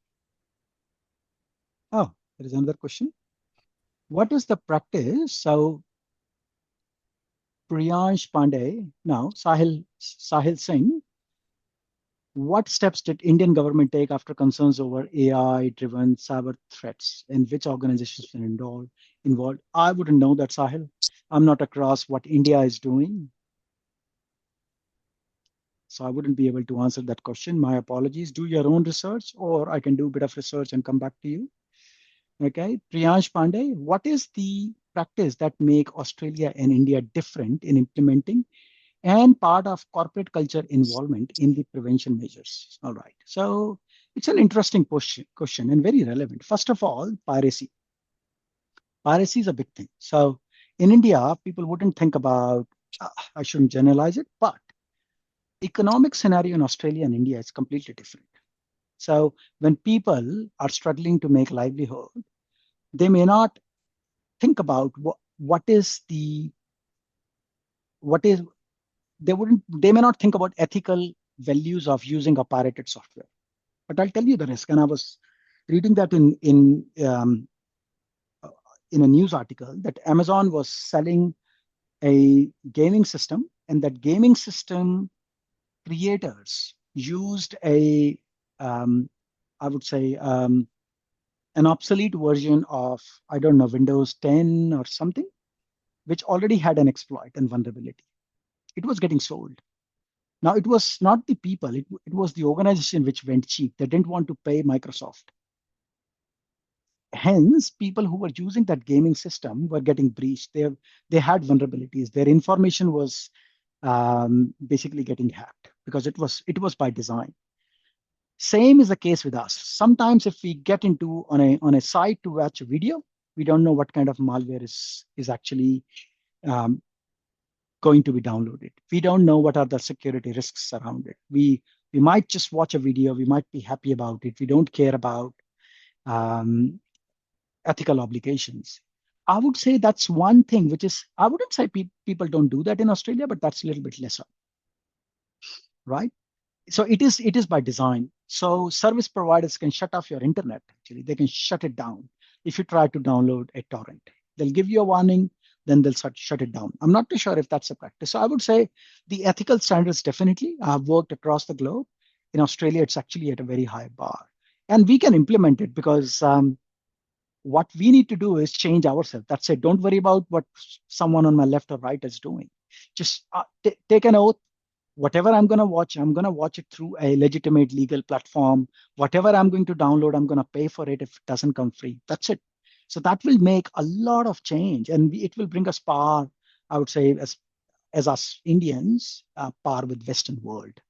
Oh, there is another question. What is the practice? So Priyansh Pandey, now Sahil Singh, what steps did Indian government take after concerns over AI-driven cyber threats, and which organizations were involved? I wouldn't know that, Sahil. I'm not across what India is doing, so I wouldn't be able to answer that question. My apologies. Do your own research, or I can do a bit of research and come back to you. Okay, Priyansh Pandey, what is the practice that make Australia and India different in implementing and part of corporate culture involvement in the prevention measures? All right. So it's an interesting question and very relevant. First of all, piracy. Piracy is a big thing. So in India, people wouldn't think about, I shouldn't generalize it, but economic scenario in Australia and India is completely different. So when people are struggling to make livelihood, they may not think about what is they may not think about ethical values of using a pirated software. But I'll tell you the risk. And I was reading that in a news article that Amazon was selling a gaming system, and that gaming system creators used I would say, an obsolete version of, I don't know, Windows 10 or something, which already had an exploit and vulnerability. It was getting sold. Now, it was not the people, it was the organization which went cheap. They didn't want to pay Microsoft. Hence, people who were using that gaming system were getting breached. They had vulnerabilities. Their information was basically getting hacked because it was by design. Same is the case with us. Sometimes if we get into on a site to watch a video, we don't know what kind of malware is actually um, going to be downloaded. We don't know what are the security risks around it. We might just watch a video. We might be happy about it. We don't care about um, ethical obligations. I would say that's one thing which is, I wouldn't say people don't do that in Australia, but that's a little bit lesser, right? So it is by design. So service providers can shut off your internet. Actually, they can shut it down if you try to download a torrent. They'll give you a warning, then they'll shut it down. I'm not too sure if that's a practice. So I would say the ethical standards definitely. I've worked across the globe. In Australia, it's actually at a very high bar, and we can implement it because what we need to do is change ourselves. That's it. Don't worry about what someone on my left or right is doing. Just take an oath. Whatever I'm going to watch it through a legitimate legal platform. Whatever I'm going to download, I'm going to pay for it if it doesn't come free. That's it. So that will make a lot of change, and it will bring us par, I would say, as us Indians, par with Western world.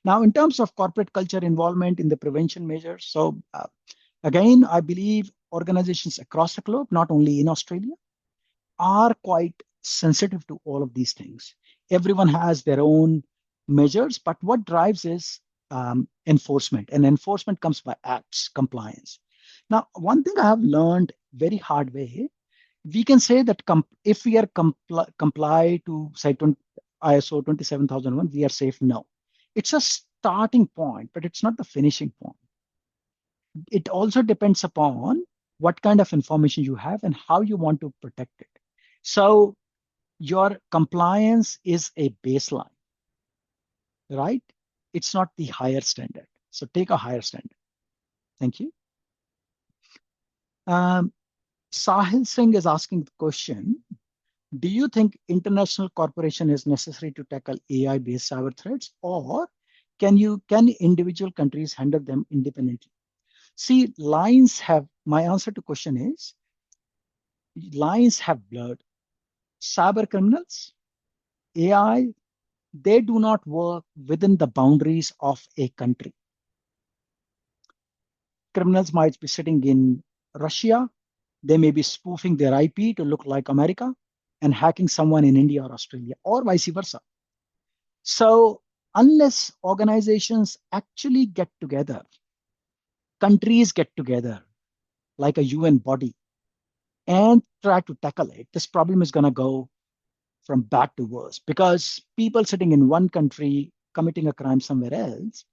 Now, in terms of corporate culture involvement in the prevention measures, so again, I believe organizations across the globe, not only in Australia, are quite sensitive to all of these things. Everyone has their own measures, but what drives is enforcement, and enforcement comes by acts, compliance. Now, one thing I have learned very hard way, we can say that if we are comply to say ISO 27001, we are safe. No, it's a starting point, but it's not the finishing point. It also depends upon what kind of information you have and how you want to protect it. So your compliance is a baseline, right? It's not the higher standard. So take a higher standard. Thank you. Um, Sahil Singh is asking the question, do you think international cooperation is necessary to tackle AI-based cyber threats, or can individual countries handle them independently? See, my answer to question is, lines have blurred. Cyber criminals, AI, they do not work within the boundaries of a country. Criminals might be sitting in Russia. They may be spoofing their IP to look like America and hacking someone in India or Australia, or vice versa. So, unless organizations actually get together, countries get together like a UN body and try to tackle it, this problem is going to go from bad to worse, because people sitting in one country committing a crime somewhere else,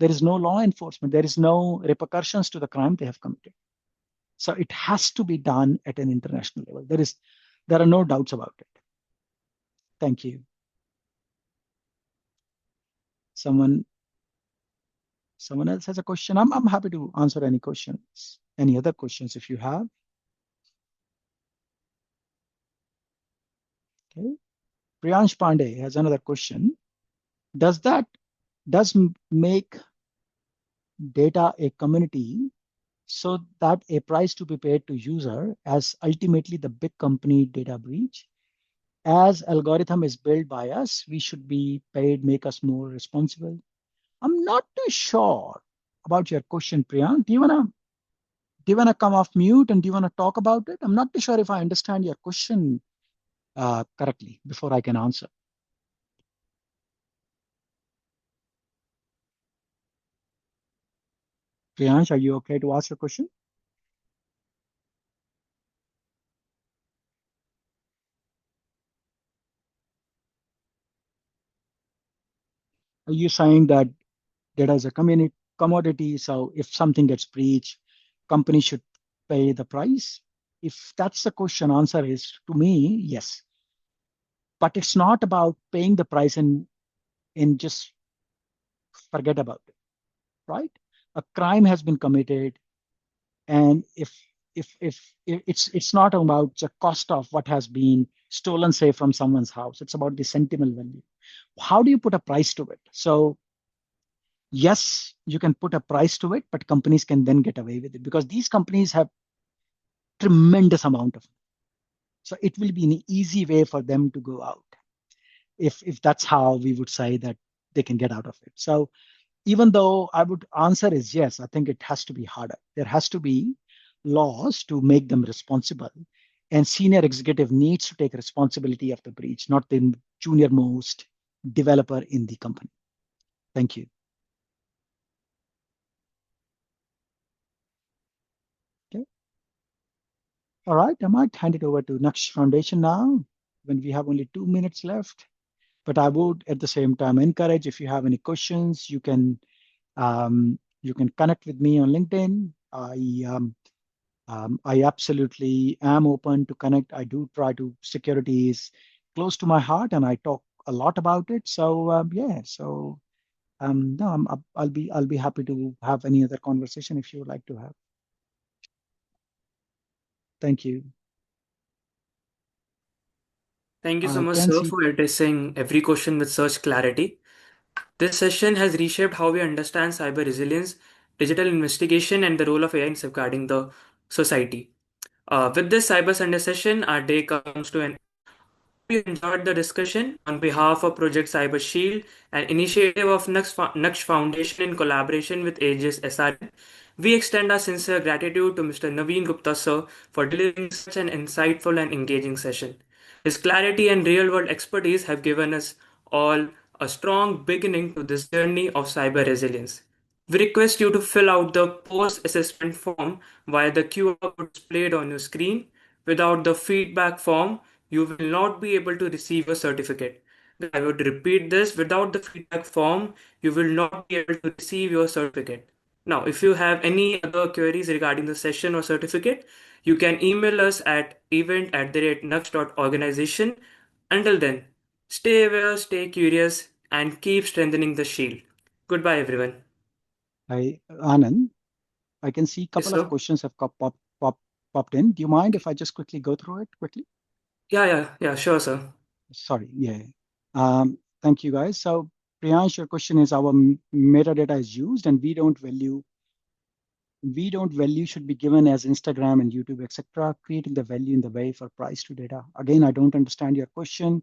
there is no law enforcement, there is no repercussions to the crime they have committed. So it has to be done at an international level. There are no doubts about it. Thank you. Someone else has a question. I'm happy to answer any questions. Any other questions if you have. Okay. Priyansh Pandey has another question. Does make data a community so that a price to be paid to user as ultimately the big company data breach? As algorithm is built by us, we should be paid, make us more responsible. I'm not too sure about your question, Priyank. Do you wanna come off mute and do you wanna talk about it? I'm not too sure if I understand your question correctly before I can answer. Priyansh, are you okay to ask your question? Are you saying that data is a commodity, so if something gets breached, company should pay the price? If that's the question, answer is to me, yes. But it's not about paying the price and just forget about it, right? A crime has been committed, and if it's not about the cost of what has been stolen, say from someone's house, it's about the sentimental value. How do you put a price to it? So yes, you can put a price to it, but companies can then get away with it because these companies have tremendous amount of it. So it will be an easy way for them to go out if that's how we would say that they can get out of it. So even though I would answer is yes, I think it has to be harder. There has to be laws to make them responsible. And senior executive needs to take responsibility of the breach, not the junior most developer in the company. Thank you. Okay. All right. I might hand it over to Naksh Foundation now when we have only 2 minutes left. But I would at the same time encourage, if you have any questions, you can connect with me on LinkedIn. I absolutely am open to connect. I do try to, security is close to my heart and I talk a lot about it. So no, I'll be happy to have any other conversation if you would like to have. Thank you. Thank you so I much, can sir, see. for addressing every question with such clarity. This session has reshaped how we understand cyber resilience, digital investigation, and the role of AI in safeguarding the society. With this Cyber Sunday session, our day comes to an you enjoyed the discussion. On behalf of Project Cyber Shield, an initiative of Naksh Foundation in collaboration with Aegis SRM, we extend our sincere gratitude to Mr. Naveen Gupta sir for delivering such an insightful and engaging session. His clarity and real-world expertise have given us all a strong beginning to this journey of cyber resilience. We request you to fill out the post-assessment form via the QR code displayed on your screen. Without the feedback form, you will not be able to receive a certificate. I would repeat this, without the feedback form, you will not be able to receive your certificate. Now, if you have any other queries regarding the session or certificate, you can email us at event@nux.organization. Until then, stay aware, stay curious, and keep strengthening the shield. Goodbye, everyone. Anand, I can see a Yes, couple of sir. questions have popped popped in. Do you mind if I just quickly go through it quickly? Yeah, sure, sir. Sorry, yeah. Thank you, guys. So, Priyansh, your question is our metadata is used, and we don't value should be given as Instagram and YouTube, etc., creating the value in the way for price to data. Again, I don't understand your question,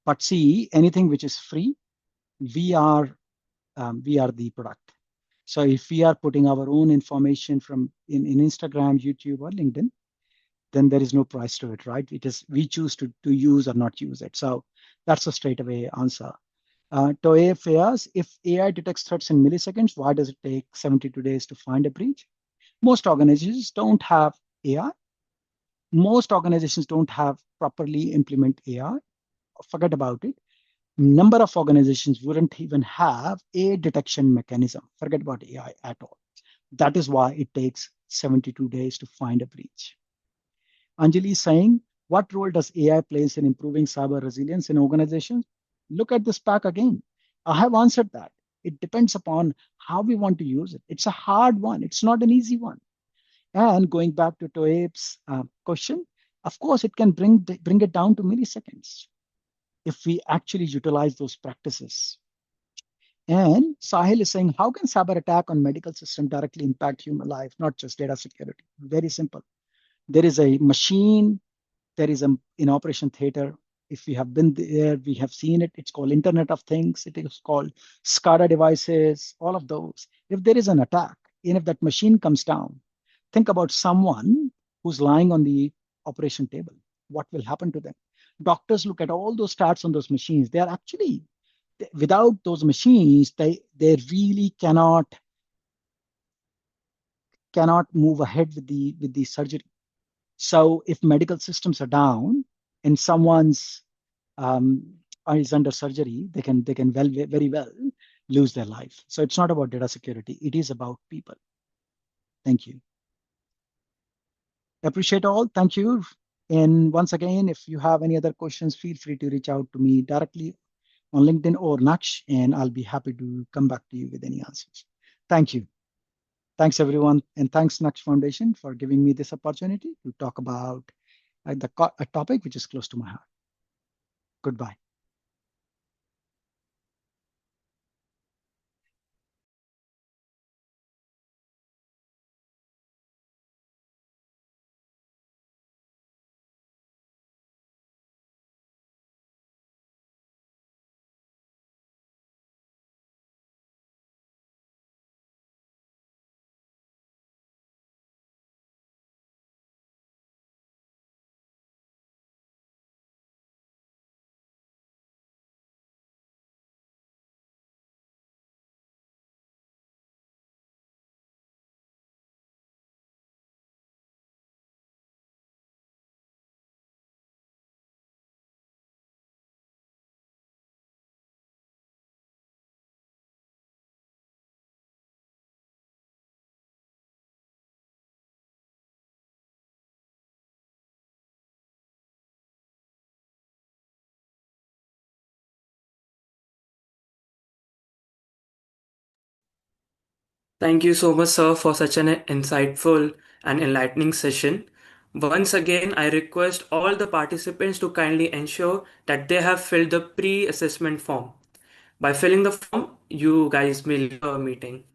but see, anything which is free, we are the product. So if we are putting our own information from in Instagram, YouTube, or LinkedIn, then there is no price to it, right? It is we choose to use or not use it. So that's a straightaway answer. Toye Fayaz, if AI detects threats in milliseconds, why does it take 72 days to find a breach? Most organizations don't have AI. Most organizations don't have properly implement AI. Forget about it. Number of organizations wouldn't even have a detection mechanism. Forget about AI at all. That is why it takes 72 days to find a breach. Anjali is saying, what role does AI plays in improving cyber resilience in organizations? Look at this pack again. I have answered that. It depends upon how we want to use it. It's a hard one. It's not an easy one. And going back to Toeb's question, of course, it can bring it down to milliseconds if we actually utilize those practices. And Sahil is saying, how can cyber attack on medical system directly impact human life, not just data security? Very simple. There is a machine, there is in operation theater. If we have been there, we have seen it. It's called Internet of Things. It is called SCADA devices, all of those. If there is an attack, and if that machine comes down, think about someone who's lying on the operation table. What will happen to them? Doctors look at all those stats on those machines. They are actually, without those machines, they really cannot move ahead with the surgery. So if medical systems are down and someone's is under surgery, they can very well lose their life. So it's not about data security. It is about people. Thank you. Appreciate all. Thank you. And once again, if you have any other questions, feel free to reach out to me directly on LinkedIn or Naksh, and I'll be happy to come back to you with any answers. Thank you. Thanks, everyone. And thanks, Naksh Foundation, for giving me this opportunity to talk about a topic which is close to my heart. Goodbye. Thank you so much, sir, for such an insightful and enlightening session. Once again, I request all the participants to kindly ensure that they have filled the pre-assessment form. By filling the form, you guys may leave a meeting.